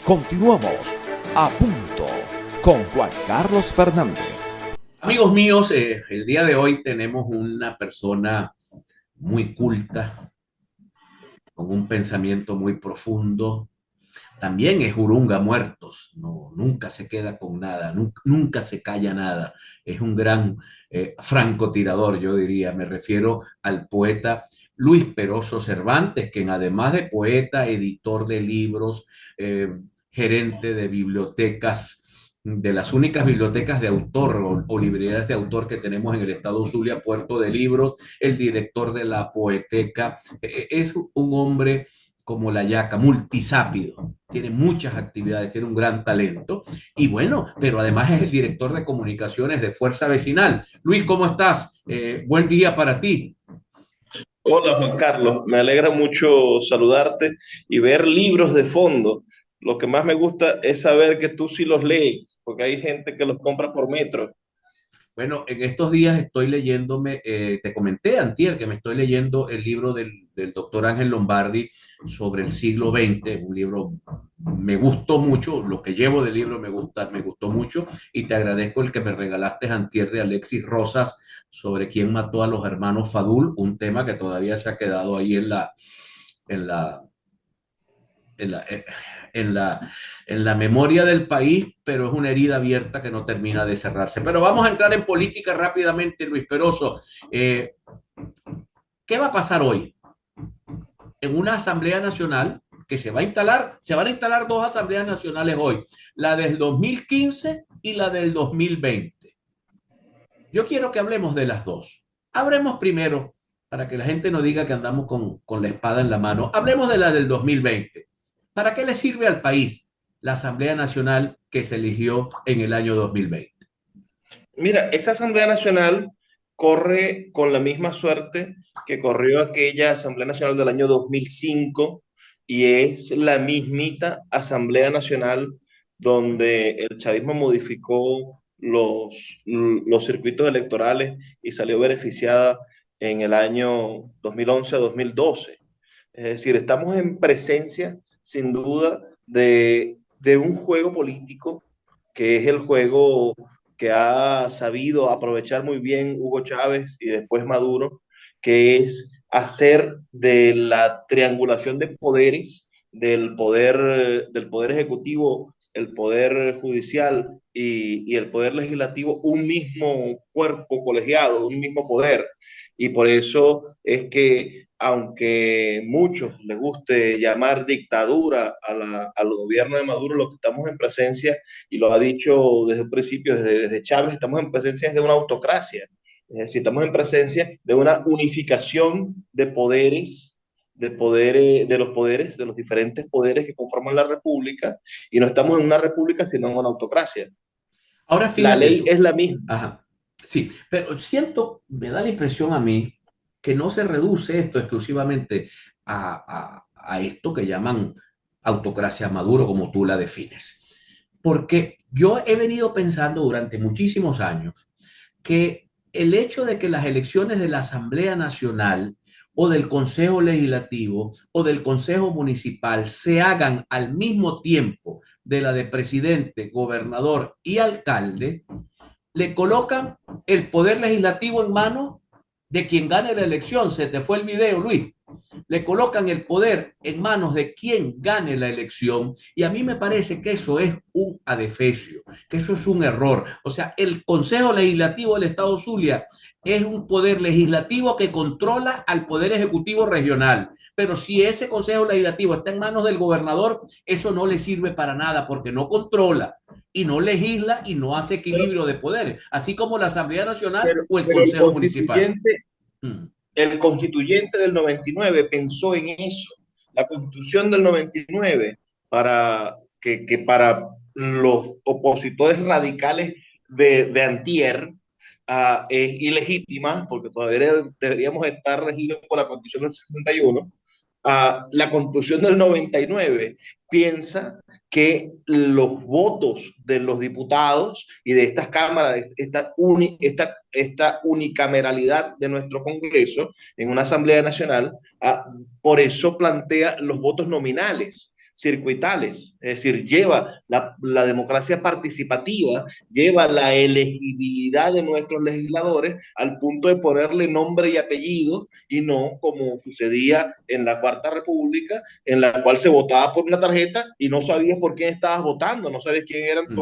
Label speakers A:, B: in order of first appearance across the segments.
A: Continuamos a punto con Juan Carlos Fernández.
B: Amigos míos, el día de hoy tenemos una persona muy culta, con un pensamiento muy profundo. También es Urunga Muertos, no, nunca se queda con nada, nunca se calla nada. Es un gran francotirador, yo diría. Me refiero al poeta Luis Peroso Cervantes, quien además de poeta, editor de libros, eh, gerente de bibliotecas, de las únicas bibliotecas de autor o librerías de autor que tenemos en el estado Zulia, Puerto de Libros, el director de la Poeteca. Es un hombre como la yaca, multisápido, tiene muchas actividades, tiene un gran talento y bueno, pero además es el director de comunicaciones de Fuerza Vecinal. Luis, ¿cómo estás? Buen día para ti.
C: Hola Juan Carlos, me alegra mucho saludarte y ver libros de fondo. Lo que más me gusta es saber que tú sí los lees, porque hay gente que los compra por metro.
B: Bueno, en estos días estoy leyéndome, te comenté antier que me estoy leyendo el libro del doctor Ángel Lombardi sobre el siglo XX, un libro me gustó mucho, lo que llevo del libro me gustó mucho y te agradezco el que me regalaste antier de Alexis Rosas sobre quién mató a los hermanos Fadul, un tema que todavía se ha quedado ahí en la, en la, en la, en la memoria del país, pero es una herida abierta que no termina de cerrarse. Pero vamos a entrar en política rápidamente, Luis Peroso. ¿Qué va a pasar hoy? En una Asamblea Nacional que se van a instalar dos asambleas nacionales hoy, la del 2015 y la del 2020. Yo quiero que hablemos de las dos. Hablemos primero, para que la gente no diga que andamos con la espada en la mano, hablemos de la del 2020. ¿Para qué le sirve al país la Asamblea Nacional que se eligió en el año 2020?
C: Mira, esa Asamblea Nacional corre con la misma suerte que corrió aquella Asamblea Nacional del año 2005 y es la mismita Asamblea Nacional donde el chavismo modificó los circuitos electorales y salió beneficiada en el año 2011-2012. Es decir, estamos en presencia, sin duda, de un juego político que es el juego que ha sabido aprovechar muy bien Hugo Chávez y después Maduro, que es hacer de la triangulación de poderes, del poder ejecutivo, el poder judicial y el poder legislativo, un mismo cuerpo colegiado, un mismo poder. Y por eso es que, aunque muchos les guste llamar dictadura al gobierno de Maduro, lo que estamos en presencia, y lo ha dicho desde un principio, desde Chávez, estamos en presencia de una autocracia. Es decir, estamos en presencia de una unificación de los diferentes poderes que conforman la república, y no estamos en una república, sino en una autocracia.
B: Ahora
C: La
B: fíjate
C: ley
B: tú.
C: es la misma.
B: Ajá. Sí, pero siento, me da la impresión a mí que no se reduce esto exclusivamente a esto que llaman autocracia Maduro, como tú la defines. Porque yo he venido pensando durante muchísimos años que el hecho de que las elecciones de la Asamblea Nacional o del Consejo Legislativo o del Consejo Municipal se hagan al mismo tiempo de la de presidente, gobernador y alcalde, le colocan el poder legislativo en manos de quien gane la elección. Se te fue el video, Luis. Le colocan el poder en manos de quien gane la elección y a mí me parece que eso es un adefesio, que eso es un error. O sea, el Consejo Legislativo del Estado Zulia es un poder legislativo que controla al Poder Ejecutivo Regional. Pero si ese Consejo Legislativo está en manos del gobernador, eso no le sirve para nada porque no controla y no legisla y no hace
C: Pero,
B: equilibrio de poderes, así como la Asamblea Nacional
C: pero,
B: o el
C: pero
B: Consejo Municipal.
C: el constituyente del 99 pensó en eso. La constitución del 99 que para los opositores radicales de Antier es ilegítima, porque todavía deberíamos estar regidos por la constitución del 61. La constitución del 99 piensa que los votos de los diputados y de estas cámaras, esta unicameralidad de nuestro Congreso en una Asamblea Nacional, por eso plantea los votos nominales. circuitales, es decir, lleva la democracia participativa, lleva la elegibilidad de nuestros legisladores al punto de ponerle nombre y apellido, y no como sucedía en la Cuarta República, en la cual se votaba por una tarjeta y no sabías por quién estabas votando, no sabías quién eran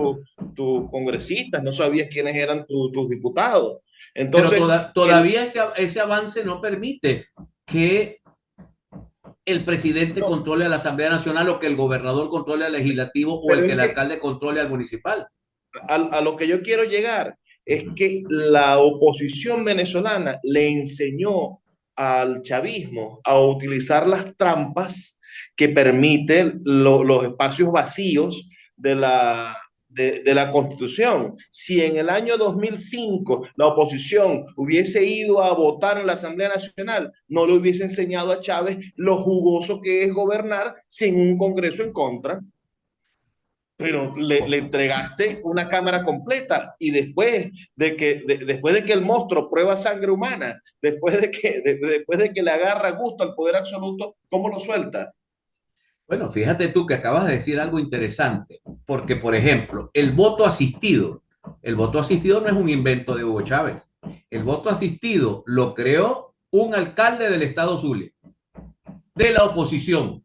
C: tus congresistas, no sabías quiénes eran tus diputados.
B: Pero
C: Entonces,
B: todavía ese avance no permite que el presidente
C: no,
B: controle a la Asamblea Nacional o que el gobernador controle al legislativo o
C: pero
B: el que
C: es
B: el
C: que
B: alcalde controle al municipal.
C: a lo que yo quiero llegar es que la oposición venezolana le enseñó al chavismo a utilizar las trampas que permiten los espacios vacíos de la Constitución. Si en el año 2005 la oposición hubiese ido a votar en la Asamblea Nacional, no le hubiese enseñado a Chávez lo jugoso que es gobernar sin un Congreso en contra, pero le entregaste una cámara completa, y después de que el monstruo prueba sangre humana, después de que le agarra gusto al poder absoluto, ¿cómo lo suelta?
B: Bueno, fíjate tú que acabas de decir algo interesante, porque, por ejemplo, el voto asistido no es un invento de Hugo Chávez. El voto asistido lo creó un alcalde del estado Zulia, de la oposición.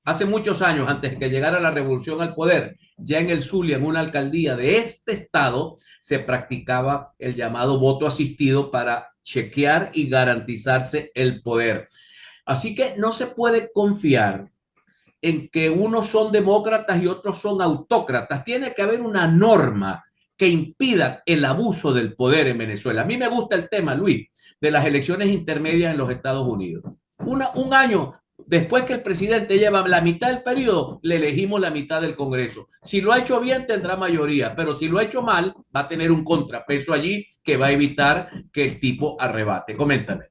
B: Hace muchos años, antes de que llegara la revolución al poder, ya en el Zulia, en una alcaldía de este estado, se practicaba el llamado voto asistido para chequear y garantizarse el poder. Así que no se puede confiar en que unos son demócratas y otros son autócratas. Tiene que haber una norma que impida el abuso del poder en Venezuela. A mí me gusta el tema, Luis, de las elecciones intermedias en los Estados Unidos. Un año después que el presidente lleva la mitad del periodo, le elegimos la mitad del Congreso. Si lo ha hecho bien, tendrá mayoría, pero si lo ha hecho mal, va a tener un contrapeso allí que va a evitar que el tipo arrebate. Coméntame.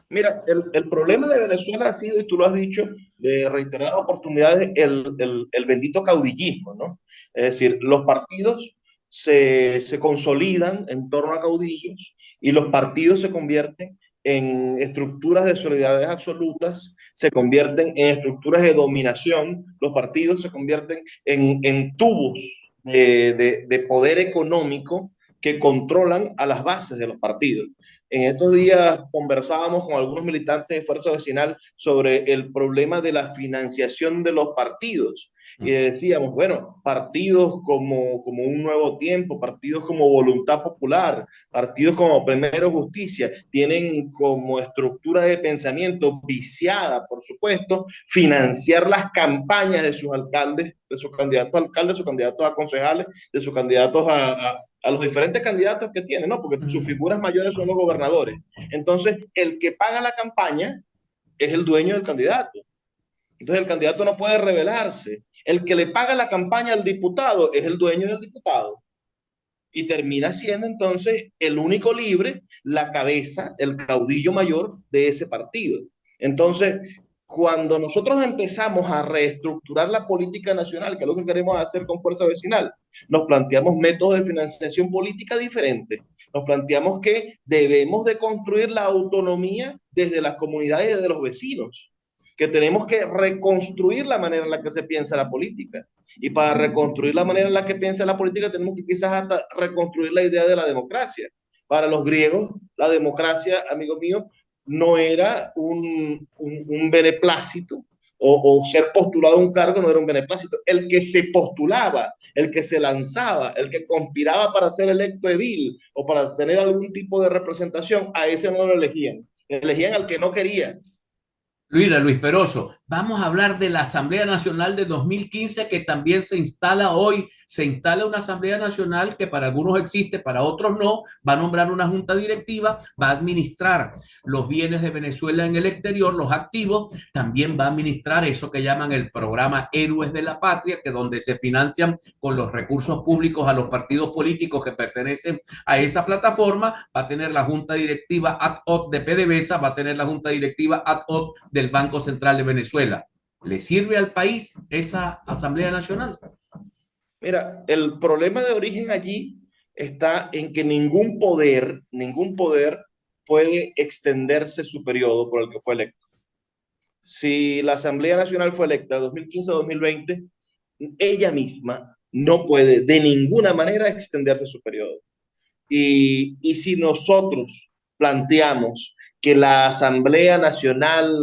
C: Mira, el problema de Venezuela ha sido, y tú lo has dicho de reiteradas oportunidades, el bendito caudillismo, ¿no? Es decir, los partidos se consolidan en torno a caudillos, y los partidos se convierten en estructuras de solidaridad absolutas, se convierten en estructuras de dominación, los partidos se convierten en tubos de poder económico que controlan a las bases de los partidos. En estos días conversábamos con algunos militantes de Fuerza Vecinal sobre el problema de la financiación de los partidos. Y decíamos, bueno, partidos como Un Nuevo Tiempo, partidos como Voluntad Popular, partidos como Primero Justicia, tienen como estructura de pensamiento viciada, por supuesto, financiar las campañas de sus alcaldes, de sus candidatos a alcaldes, de sus candidatos a concejales, de sus candidatos a los diferentes candidatos que tienen, ¿no? Porque sus figuras mayores son los gobernadores. Entonces, el que paga la campaña es el dueño del candidato. Entonces, el candidato no puede rebelarse. El que le paga la campaña al diputado es el dueño del diputado. Y termina siendo entonces el único libre, la cabeza, el caudillo mayor de ese partido. Entonces, cuando nosotros empezamos a reestructurar la política nacional, que es lo que queremos hacer con Fuerza Vecinal, nos planteamos métodos de financiación política diferentes. Nos planteamos que debemos de construir la autonomía desde las comunidades y desde los vecinos, que tenemos que reconstruir la manera en la que se piensa la política. Y para reconstruir la manera en la que piensa la política, tenemos que quizás hasta reconstruir la idea de la democracia. Para los griegos, la democracia, amigo mío, no era un beneplácito, o ser postulado a un cargo no era un beneplácito. El que se postulaba, el que se lanzaba, el que conspiraba para ser electo edil o para tener algún tipo de representación, a ese no lo elegían. Elegían al que no quería.
B: Luis Peroso, vamos a hablar de la Asamblea Nacional de 2015 que también se instala hoy. Se instala una Asamblea Nacional que para algunos existe, para otros no. Va a nombrar una junta directiva, va a administrar los bienes de Venezuela en el exterior, los activos. También va a administrar eso que llaman el programa Héroes de la Patria, que donde se financian con los recursos públicos a los partidos políticos que pertenecen a esa plataforma. Va a tener la junta directiva ad hoc de PDVSA, va a tener la junta directiva ad hoc del Banco Central de Venezuela. ¿Le sirve al país esa Asamblea Nacional?
C: Mira, el problema de origen allí está en que ningún poder puede extenderse su periodo por el que fue electo. si la Asamblea Nacional fue electa 2015-2020, ella misma no puede de ninguna manera extenderse su periodo. Y si nosotros planteamos que la Asamblea Nacional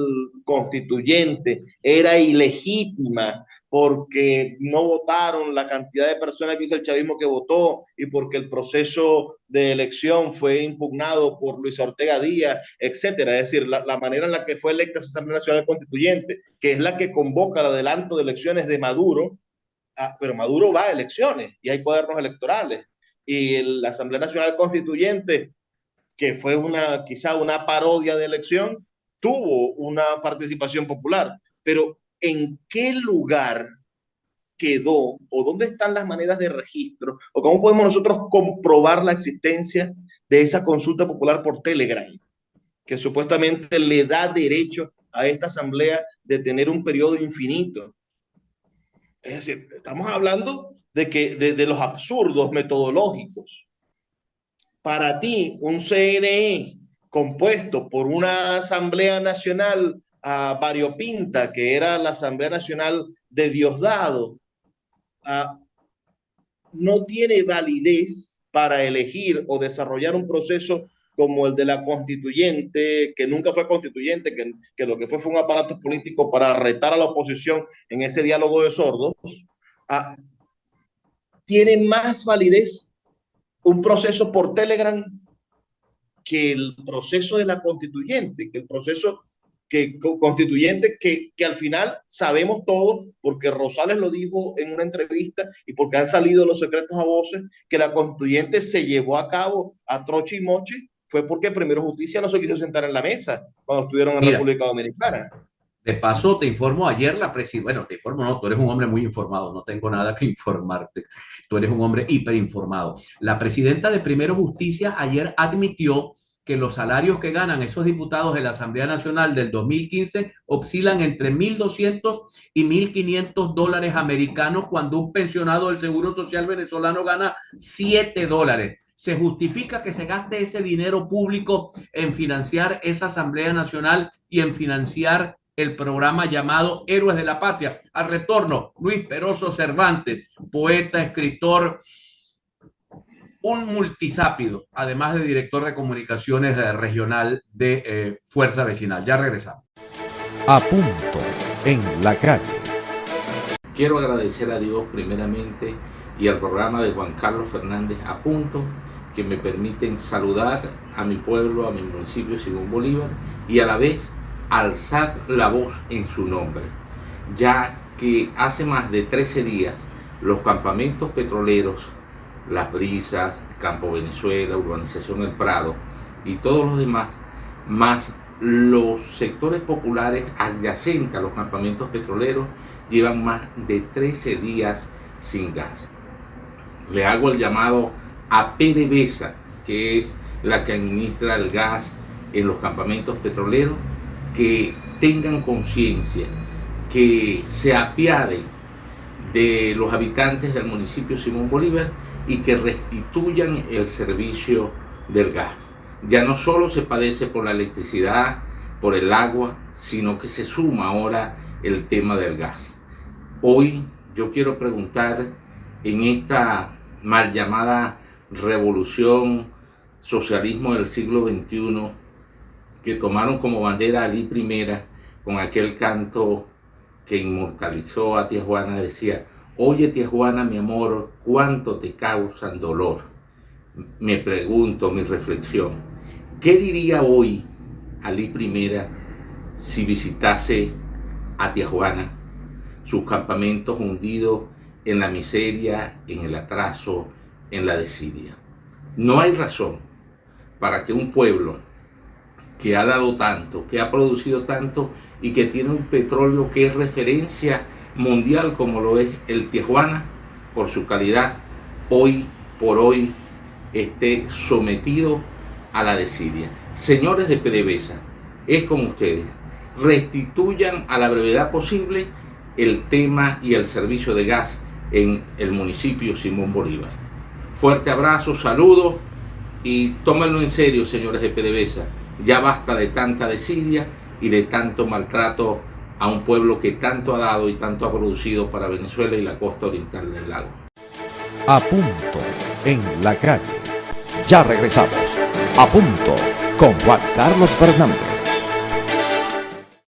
C: Constituyente era ilegítima porque no votaron la cantidad de personas que hizo el chavismo que votó y porque el proceso de elección fue impugnado por Luis Ortega Díaz, etcétera. Es decir, la manera en la que fue electa esa Asamblea Nacional Constituyente, que es la que convoca el adelanto de elecciones de Maduro, pero Maduro va a elecciones y hay cuadernos electorales. Y la Asamblea Nacional Constituyente, que fue quizá una parodia de elección, tuvo una participación popular. Pero ¿en qué lugar quedó o dónde están las maneras de registro o cómo podemos nosotros comprobar la existencia de esa consulta popular por Telegram, que supuestamente le da derecho a esta asamblea de tener un periodo infinito? Es decir, estamos hablando de los absurdos metodológicos. Para ti, un CNE compuesto por una Asamblea Nacional variopinta, que era la Asamblea Nacional de Diosdado, no tiene validez para elegir o desarrollar un proceso como el de la constituyente, que nunca fue constituyente, que lo que fue un aparato político para retar a la oposición en ese diálogo de sordos, tiene más validez un proceso por Telegram que el proceso de la constituyente, que el proceso constituyente que al final sabemos todos, porque Rosales lo dijo en una entrevista y porque han salido los secretos a voces, que la constituyente se llevó a cabo a troche y moche, fue porque primero Justicia no se quiso sentar en la mesa cuando estuvieron en República Dominicana.
B: De paso, te informo, ayer la presidenta, bueno, te informo, no, tú eres un hombre muy informado, no tengo nada que informarte, tú eres un hombre hiperinformado. La presidenta de Primero Justicia ayer admitió que los salarios que ganan esos diputados de la Asamblea Nacional del 2015 oscilan entre 1.200 y 1.500 dólares americanos, cuando un pensionado del Seguro Social venezolano gana $7. ¿Se justifica que se gaste ese dinero público en financiar esa Asamblea Nacional y en financiar el programa llamado Héroes de la Patria? Al retorno, Luis Peroso Cervantes, poeta, escritor, un multisápido, además de director de comunicaciones regional de Fuerza Vecinal. Ya regresamos.
A: A punto en la calle.
D: Quiero agradecer a Dios primeramente y al programa de Juan Carlos Fernández A Punto, que me permiten saludar a mi pueblo, a mi municipio Simón Bolívar, y a la vez alzar la voz en su nombre, ya que hace más de 13 días los campamentos petroleros, Las Brisas, Campo Venezuela, Urbanización El Prado y todos los demás, más los sectores populares adyacentes a los campamentos petroleros, llevan más de 13 días sin gas. Le hago el llamado a PDVSA, que es la que administra el gas en los campamentos petroleros, que tengan conciencia, que se apiaden de los habitantes del municipio Simón Bolívar y que restituyan el servicio del gas. Ya no solo se padece por la electricidad, por el agua, sino que se suma ahora el tema del gas. Hoy yo quiero preguntar, en esta mal llamada revolución, socialismo del siglo XXI, que tomaron como bandera a Alí I con aquel canto que inmortalizó a Tía Juana, decía: oye Tía Juana, mi amor, cuánto te causan dolor. Me pregunto, mi reflexión, ¿qué diría hoy Alí I si visitase a Tía Juana, sus campamentos hundidos en la miseria, en el atraso, en la desidia? No hay razón para que un pueblo que ha dado tanto, que ha producido tanto y que tiene un petróleo que es referencia mundial como lo es el Tía Juana por su calidad, hoy por hoy esté sometido a la desidia. Señores de PDVSA, es con ustedes. Restituyan a la brevedad posible el tema y el servicio de gas en el municipio Simón Bolívar. Fuerte abrazo, saludos y tómenlo en serio, señores de PDVSA. Ya basta de tanta desidia y de tanto maltrato a un pueblo que tanto ha dado y tanto ha producido para Venezuela y la costa oriental del lago.
A: A punto en la calle. Ya regresamos. A punto con Juan Carlos Fernández.